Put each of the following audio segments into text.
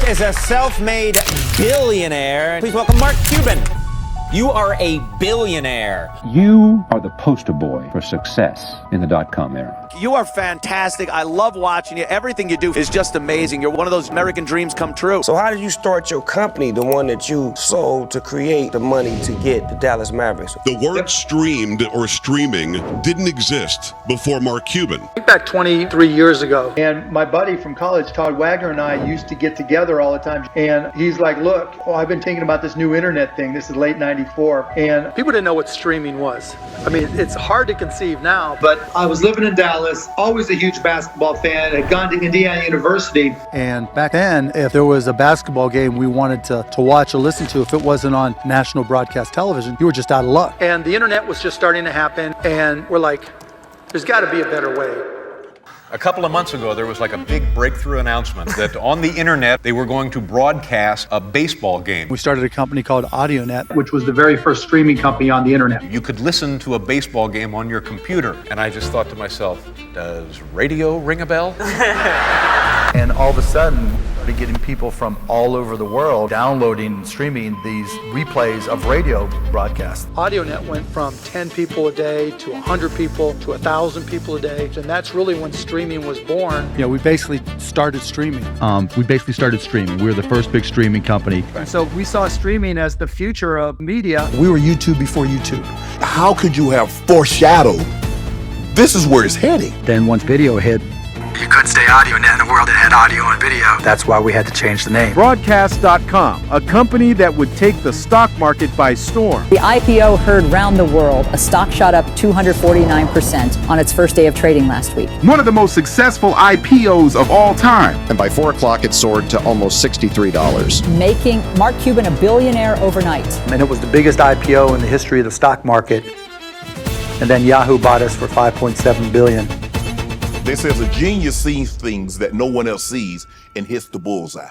is a self-made billionaire. Please welcome Mark Cuban. You are a billionaire. You are the poster boy for success in the .com era. You are fantastic. I love watching you. Everything you do is just amazing. You're one of those American dreams come true. So how did you start your company, the one that you sold to create the money to get the Dallas Mavericks? The word streamed or streaming didn't exist before Mark Cuban. Back 23 years ago, and my buddy from college, Todd Wagner, and I used to get together all the time. And he's like, look, I've been thinking about this new internet thing. This is late 94. And people didn't know what streaming was. I mean, it's hard to conceive now. But I was living in Dallas, always a huge basketball fan, had gone to Indiana University. And back then, if there was a basketball game we wanted to watch or listen to, if it wasn't on national broadcast television, you were just out of luck. And the internet was just starting to happen. And we're like, there's got to be a better way. A couple of months ago, there was like a big breakthrough announcement that on the internet, they were going to broadcast a baseball game. We started a company called AudioNet, which was the very first streaming company on the internet. You could listen to a baseball game on your computer. And I just thought to myself, does radio ring a bell? And all of a sudden, started getting people from all over the world downloading and streaming these replays of radio broadcasts. AudioNet went from 10 people a day to 100 people to 1,000 people a day. And that's really when streaming was born. You know, we basically started streaming. We were the first big streaming company. And so we saw streaming as the future of media. We were YouTube before YouTube. How could you have foreshadowed this is where it's heading? Then once video hit, you couldn't stay AudioNet in a world that had audio and video. that's why we had to change the name. Broadcast.com, a company that would take the stock market by storm. The IPO heard round the world. A stock shot up 249% on its first day of trading last week. One of the most successful IPOs of all time. And by 4 o'clock, it soared to almost $63. Making Mark Cuban a billionaire overnight. And it was the biggest IPO in the history of the stock market. And then Yahoo bought us for $5.7 billion. They says a genius sees things that no one else sees and hits the bullseye.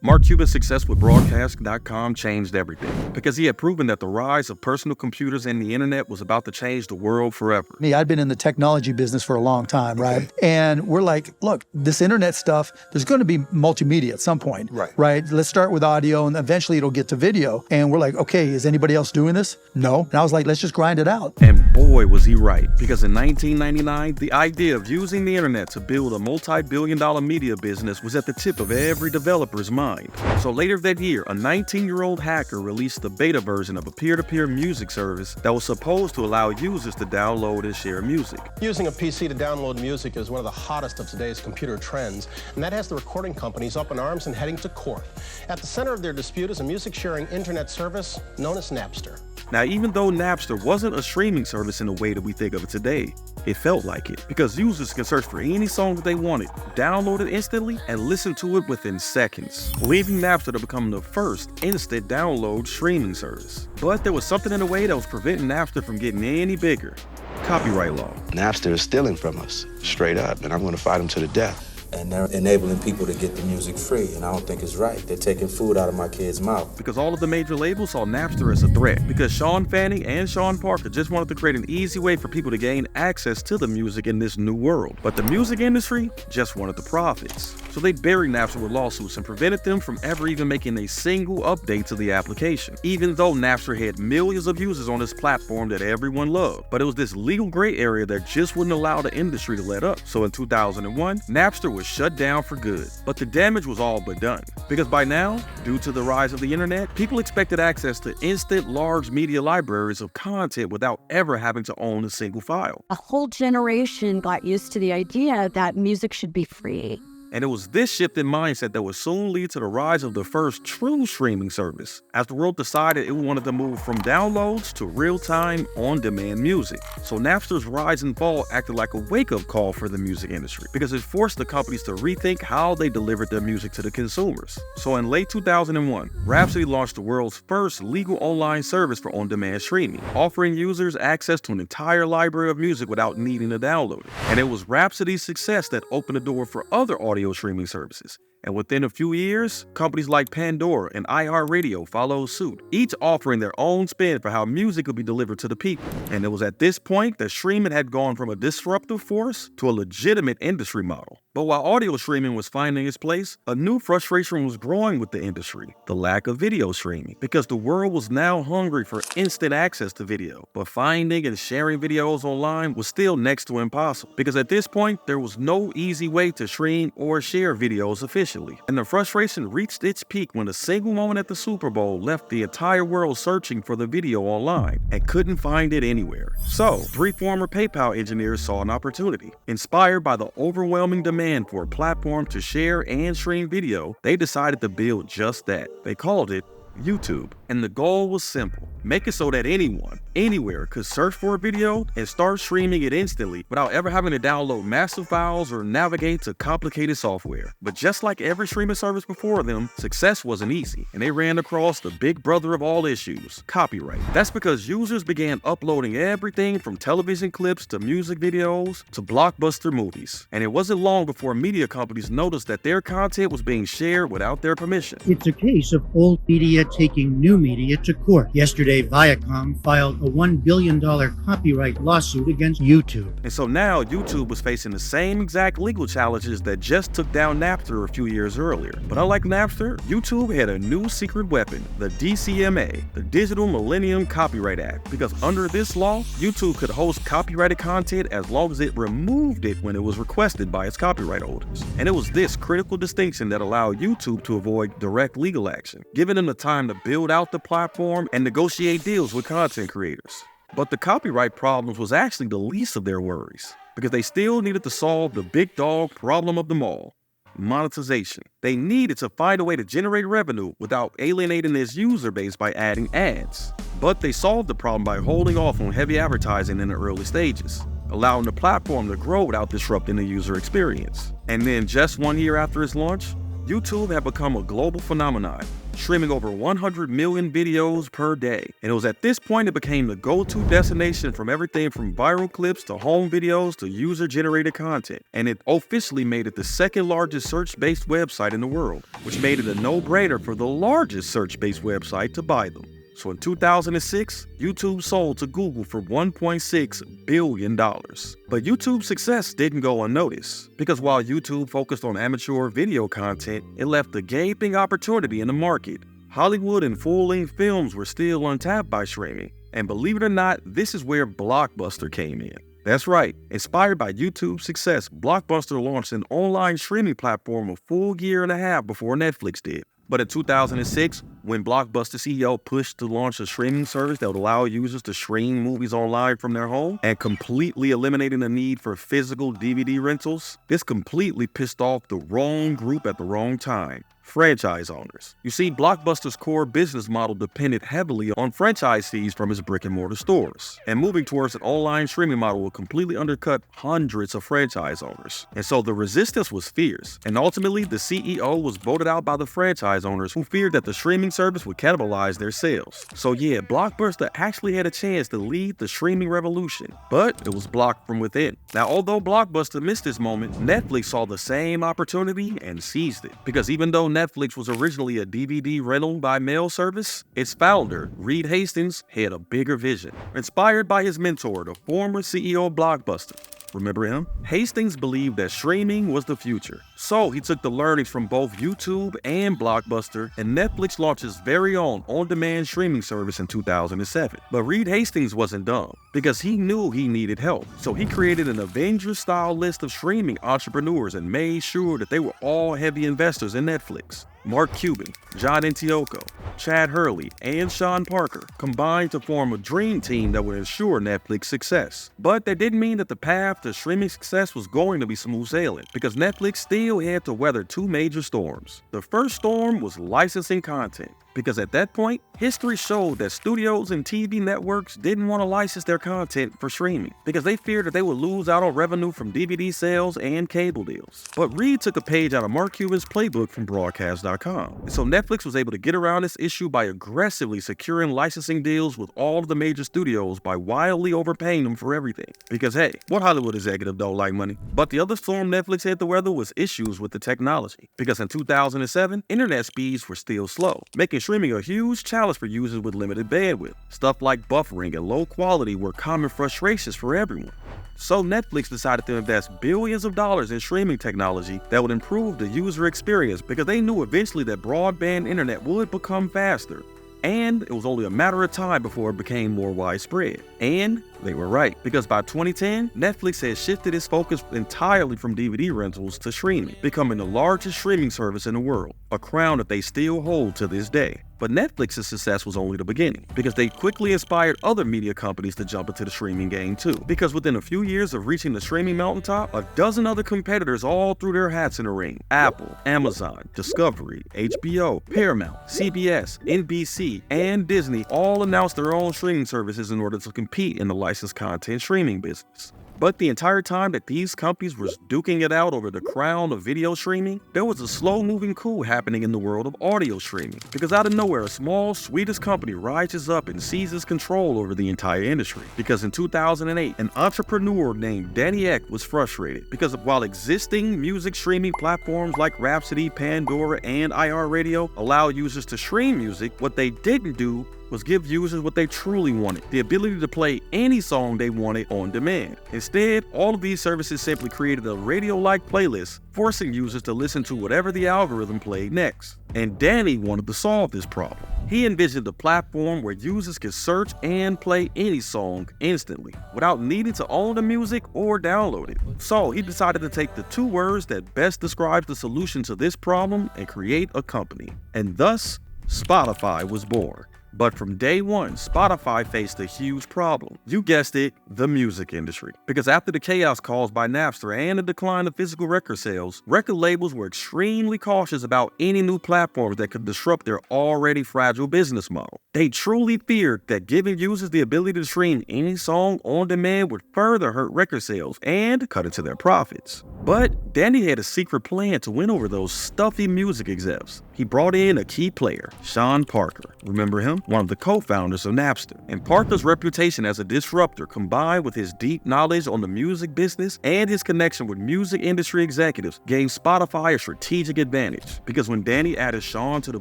Mark Cuban's success with Broadcast.com changed everything because he had proven that the rise of personal computers and the internet was about to change the world forever. I'd been in the technology business for a long time, right? And we're like, look, this internet stuff, there's going to be multimedia at some point, right? Let's start with audio and eventually it'll get to video. And we're like, okay, is anybody else doing this? No. And I was like, let's just grind it out. And boy, was he right, because in 1999, the idea of using the internet to build a multi-billion-dollar media business was at the tip of every developer's mind. So later that year, a 19-year-old hacker released the beta version of a peer-to-peer music service that was supposed to allow users to download and share music. Using a PC to download music is one of the hottest of today's computer trends, and that has the recording companies up in arms and heading to court. At the center of their dispute is a music-sharing internet service known as Napster. Now, even though Napster wasn't a streaming service in the way that we think of it today, it felt like it, because users can search for any song that they wanted, download it instantly, and listen to it within seconds, leaving Napster to become the first instant download streaming service. But there was something in the way that was preventing Napster from getting any bigger: copyright law. Napster is stealing from us, straight up, and I'm going to fight them to the death. And they're enabling people to get the music free, and I don't think it's right. They're taking food out of my kids' mouth. Because all of the major labels saw Napster as a threat, because Shawn Fanning and Sean Parker just wanted to create an easy way for people to gain access to the music in this new world. But the music industry just wanted the profits. So they buried Napster with lawsuits and prevented them from ever even making a single update to the application, even though Napster had millions of users on this platform that everyone loved. But it was this legal gray area that just wouldn't allow the industry to let up. So in 2001, Napster was shut down for good. But the damage was all but done, because by now, due to the rise of the internet, people expected access to instant large media libraries of content without ever having to own a single file. A whole generation got used to the idea that music should be free. And it was this shift in mindset that would soon lead to the rise of the first true streaming service, as the world decided it wanted to move from downloads to real-time, on-demand music. So Napster's rise and fall acted like a wake-up call for the music industry, because it forced the companies to rethink how they delivered their music to the consumers. So in late 2001, Rhapsody launched the world's first legal online service for on-demand streaming, offering users access to an entire library of music without needing to download it. And it was Rhapsody's success that opened the door for other audio streaming services, And within a few years, companies like Pandora and iHeartRadio followed suit, each offering their own spin for how music could be delivered to the people. And it was at this point that streaming had gone from a disruptive force to a legitimate industry model. But while audio streaming was finding its place, a new frustration was growing with the industry: the lack of video streaming, because the world was now hungry for instant access to video. But finding and sharing videos online was still next to impossible, because at this point, there was no easy way to stream or share videos efficiently. And the frustration reached its peak when a single moment at the Super Bowl left the entire world searching for the video online and couldn't find it anywhere. So, 3 former PayPal engineers saw an opportunity. Inspired by the overwhelming demand for a platform to share and stream video, they decided to build just that. They called it YouTube. And the goal was simple: make it so that anyone, anywhere, could search for a video and start streaming it instantly without ever having to download massive files or navigate to complicated software. But just like every streaming service before them, success wasn't easy, and they ran across the big brother of all issues: copyright. That's because users began uploading everything from television clips to music videos to blockbuster movies. And it wasn't long before media companies noticed that their content was being shared without their permission. It's a case of old media taking new media to court. Yesterday, Viacom filed a $1 billion copyright lawsuit against YouTube. And so now YouTube was facing the same exact legal challenges that just took down Napster a few years earlier. But unlike Napster, YouTube had a new secret weapon: the DCMA, the Digital Millennium Copyright Act. Because under this law, YouTube could host copyrighted content as long as it removed it when it was requested by its copyright holders. And it was this critical distinction that allowed YouTube to avoid direct legal action, giving them the time to build out the platform and negotiate deals with content creators. But the copyright problems was actually the least of their worries, because they still needed to solve the big dog problem of them all: monetization. They needed to find a way to generate revenue without alienating its user base by adding ads. But they solved the problem by holding off on heavy advertising in the early stages, allowing the platform to grow without disrupting the user experience. And then just 1 year after its launch, YouTube had become a global phenomenon, streaming over 100 million videos per day. And it was at this point it became the go-to destination from everything from viral clips to home videos to user-generated content. And it officially made it the second largest search-based website in the world, which made it a no-brainer for the largest search-based website to buy them. So in 2006, YouTube sold to Google for $1.6 billion. But YouTube's success didn't go unnoticed, because while YouTube focused on amateur video content, it left a gaping opportunity in the market. Hollywood and full-length films were still untapped by streaming. And believe it or not, this is where Blockbuster came in. That's right, inspired by YouTube's success, Blockbuster launched an online streaming platform a full year and a half before Netflix did. But in 2006, when Blockbuster CEO pushed to launch a streaming service that would allow users to stream movies online from their home and completely eliminating the need for physical DVD rentals, this completely pissed off the wrong group at the wrong time: franchise owners. You see, Blockbuster's core business model depended heavily on franchise fees from its brick-and-mortar stores, and moving towards an online streaming model would completely undercut hundreds of franchise owners. And so the resistance was fierce, and ultimately the CEO was voted out by the franchise owners, who feared that the streaming service would cannibalize their sales. So yeah, Blockbuster actually had a chance to lead the streaming revolution, but it was blocked from within. Now, although Blockbuster missed this moment, Netflix saw the same opportunity and seized it, because even though Netflix was originally a DVD rental by mail service, its founder, Reed Hastings, had a bigger vision. Inspired by his mentor, the former CEO of Blockbuster, remember him? Hastings believed that streaming was the future. So he took the learnings from both YouTube and Blockbuster, and Netflix launched its very own on-demand streaming service in 2007. But Reed Hastings wasn't dumb, because he knew he needed help. So he created an Avengers-style list of streaming entrepreneurs and made sure that they were all heavy investors in Netflix. Mark Cuban, John Antioco, Chad Hurley, and Shawn Parker combined to form a dream team that would ensure Netflix success. But that didn't mean that the path to streaming success was going to be smooth sailing, because Netflix still had to weather 2 major storms. The first storm was licensing content, because at that point, history showed that studios and TV networks didn't want to license their content for streaming, because they feared that they would lose out on revenue from DVD sales and cable deals. But Reed took a page out of Mark Cuban's playbook from broadcast.com. And so Netflix was able to get around this issue by aggressively securing licensing deals with all of the major studios by wildly overpaying them for everything. Because hey, what Hollywood executive don't like money? But the other storm Netflix had to weather was issues with the technology. Because in 2007, internet speeds were still slow, making streaming a huge challenge for users with limited bandwidth. Stuff like buffering and low quality were common frustrations for everyone. So Netflix decided to invest billions of dollars in streaming technology that would improve the user experience because they knew eventually that broadband internet would become faster. And it was only a matter of time before it became more widespread. And they were right, because by 2010, Netflix had shifted its focus entirely from DVD rentals to streaming, becoming the largest streaming service in the world, a crown that they still hold to this day. But Netflix's success was only the beginning, because they quickly inspired other media companies to jump into the streaming game too. Because within a few years of reaching the streaming mountaintop, a dozen other competitors all threw their hats in the ring. Apple, Amazon, Discovery, HBO, Paramount, CBS, NBC, and Disney all announced their own streaming services in order to compete in the licensed content streaming business. But the entire time that these companies were duking it out over the crown of video streaming, there was a slow-moving coup happening in the world of audio streaming. Because out of nowhere, a small Swedish company rises up and seizes control over the entire industry. Because in 2008, an entrepreneur named Danny Ek was frustrated because while existing music streaming platforms like Rhapsody, Pandora, and iHeartRadio allow users to stream music, what they didn't do was give users what they truly wanted, the ability to play any song they wanted on demand. Instead, all of these services simply created a radio-like playlist, forcing users to listen to whatever the algorithm played next. And Danny wanted to solve this problem. He envisioned a platform where users could search and play any song instantly, without needing to own the music or download it. So he decided to take the two words that best describes the solution to this problem and create a company. And thus, Spotify was born. But from day one, Spotify faced a huge problem. You guessed it, the music industry. Because after the chaos caused by Napster and the decline of physical record sales, record labels were extremely cautious about any new platforms that could disrupt their already fragile business model. They truly feared that giving users the ability to stream any song on demand would further hurt record sales and cut into their profits. But Danny had a secret plan to win over those stuffy music execs. He brought in a key player, Shawn Parker. Remember him? One of the co-founders of Napster. And Parker's reputation as a disruptor, combined with his deep knowledge on the music business and his connection with music industry executives, gave Spotify a strategic advantage. Because when Danny added Shawn to the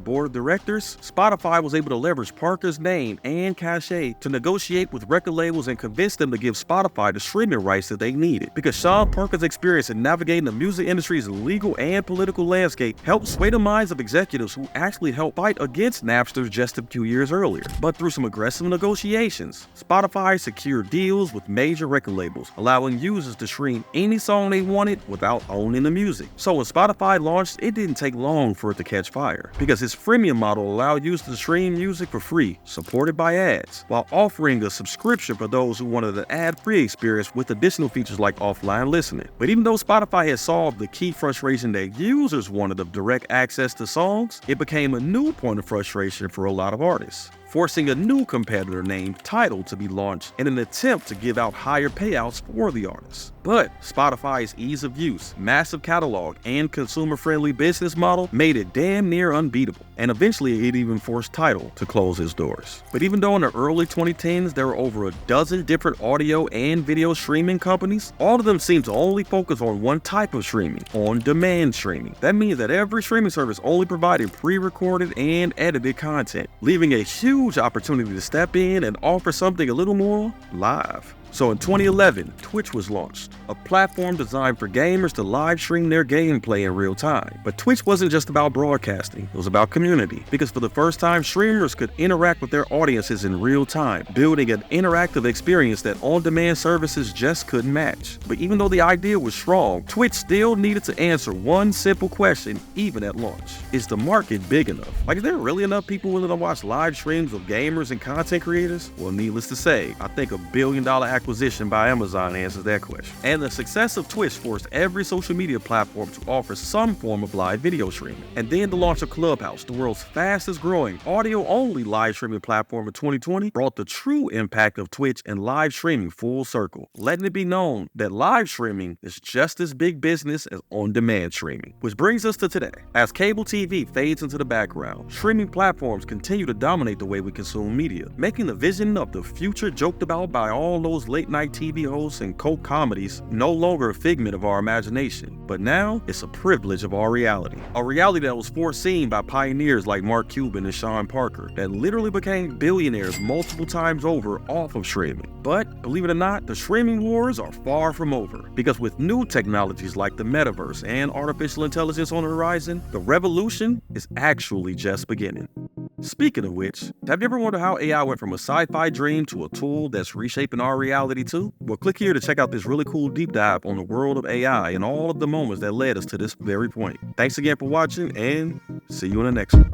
board of directors, Spotify was able to leverage Parker's name and cachet to negotiate with record labels and convince them to give Spotify the streaming rights that they needed. Because Shawn Parker's experience in navigating the music industry's legal and political landscape helped sway the minds of executives who actually helped fight against Napster just a few years earlier. But through some aggressive negotiations, Spotify secured deals with major record labels, allowing users to stream any song they wanted without owning the music. So when Spotify launched, it didn't take long for it to catch fire, because its freemium model allowed users to stream music for free, supported by ads, while offering a subscription for those who wanted an ad-free experience with additional features like offline listening. But even though Spotify had solved the key frustration that users wanted of direct access to songs, it became a new point of frustration for a lot of artists, forcing a new competitor named Tidal to be launched in an attempt to give out higher payouts for the artists. But Spotify's ease of use, massive catalog, and consumer-friendly business model made it damn near unbeatable. And eventually it even forced Tidal to close its doors. But even though in the early 2010s there were over a dozen different audio and video streaming companies, all of them seemed to only focus on one type of streaming, on-demand streaming. That means that every streaming service only provided pre-recorded and edited content, leaving a huge opportunity to step in and offer something a little more live. So in 2011, Twitch was launched, a platform designed for gamers to live stream their gameplay in real time. But Twitch wasn't just about broadcasting, it was about community, because for the first time, streamers could interact with their audiences in real time, building an interactive experience that on-demand services just couldn't match. But even though the idea was strong, Twitch still needed to answer one simple question even at launch. Is the market big enough? Like, is there really enough people willing to watch live streams of gamers and content creators? Well, needless to say, I think $1 billion acquisition acquisition by Amazon answers that question. And the success of Twitch forced every social media platform to offer some form of live video streaming. And then the launch of Clubhouse, the world's fastest growing audio-only live streaming platform in 2020, brought the true impact of Twitch and live streaming full circle, letting it be known that live streaming is just as big business as on-demand streaming. Which brings us to today. As cable TV fades into the background, streaming platforms continue to dominate the way we consume media, making the vision of the future joked about by all those late-night TV hosts and cult comedies no longer a figment of our imagination, but now it's a privilege of our reality. A reality that was foreseen by pioneers like Mark Cuban and Shawn Parker that literally became billionaires multiple times over off of streaming. But believe it or not, the streaming wars are far from over, because with new technologies like the metaverse and artificial intelligence on the horizon, the revolution is actually just beginning. Speaking of which, have you ever wondered how AI went from a sci-fi dream to a tool that's reshaping our reality too? Well, click here to check out this really cool deep dive on the world of AI and all of the moments that led us to this very point. Thanks again for watching, and see you in the next one.